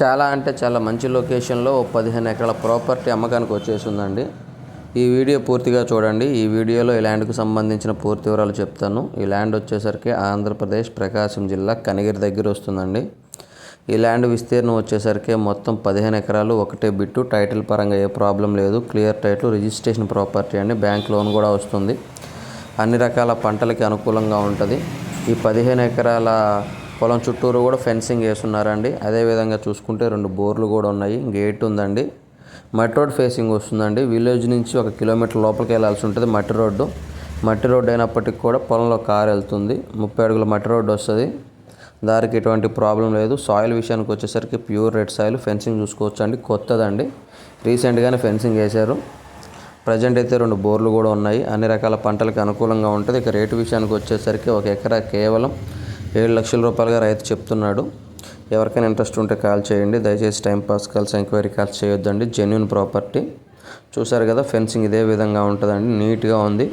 చాలా అంటే చాలా మంచి లొకేషన్లో 15 ఎకరాల ప్రాపర్టీ అమ్మకానికి వచ్చేసిందండి. ఈ వీడియో పూర్తిగా చూడండి. ఈ వీడియోలో ఈ ల్యాండ్కు సంబంధించిన పూర్తి వివరాలు చెప్తాను. ఈ ల్యాండ్ వచ్చేసరికి ఆంధ్రప్రదేశ్ ప్రకాశం జిల్లా కనిగిరి దగ్గర వస్తుందండి. ఈ ల్యాండ్ విస్తీర్ణం వచ్చేసరికి మొత్తం 15 ఎకరాలు, ఒకటే బిట్టు. టైటిల్ పరంగా ఏ ప్రాబ్లం లేదు. క్లియర్ టైటిల్, రిజిస్ట్రేషన్ ప్రాపర్టీ అండి. బ్యాంక్ లోన్ కూడా వస్తుంది. అన్ని రకాల పంటలకి అనుకూలంగా ఉంటుంది. ఈ 15 ఎకరాల పొలం చుట్టూరు కూడా ఫెన్సింగ్ వేస్తున్నారండి. అదేవిధంగా చూసుకుంటే 2 బోర్లు కూడా ఉన్నాయి. గేట్ ఉందండి. మట్టి రోడ్ ఫేసింగ్ వస్తుందండి. విలేజ్ నుంచి 1 కిలోమీటర్ లోపలికి వెళ్ళాల్సి ఉంటుంది. మట్టి రోడ్డు అయినప్పటికీ కూడా పొలంలో కారు వెళ్తుంది. 30 అడుగుల మట్టి రోడ్డు వస్తుంది. దానికి ఎటువంటి ప్రాబ్లం లేదు. సాయిల్ విషయానికి వచ్చేసరికి ప్యూర్ రెడ్ సాయిల్. ఫెన్సింగ్ చూసుకోవచ్చు అండి, కొత్తదండి. రీసెంట్గానే ఫెన్సింగ్ వేశారు. ప్రజెంట్ అయితే 2 బోర్లు కూడా ఉన్నాయి. అన్ని రకాల పంటలకు అనుకూలంగా ఉంటుంది. ఇక రేటు విషయానికి వచ్చేసరికి 1 ఎకరా కేవలం 7 లక్షల రూపాయలుగా రైతు చెప్తున్నాడు. ఎవరికైనా ఇంట్రెస్ట్ ఉంటే కాల్ చేయండి. దయచేసి టైంపాస్ కాల్స్, ఎంక్వైరీ కాల్స్ చేయొద్దండి. Genuine property. చూసారు కదా, ఫెన్సింగ్ ఇదే విధంగా ఉంటుందండి. నీట్గా ఉంది.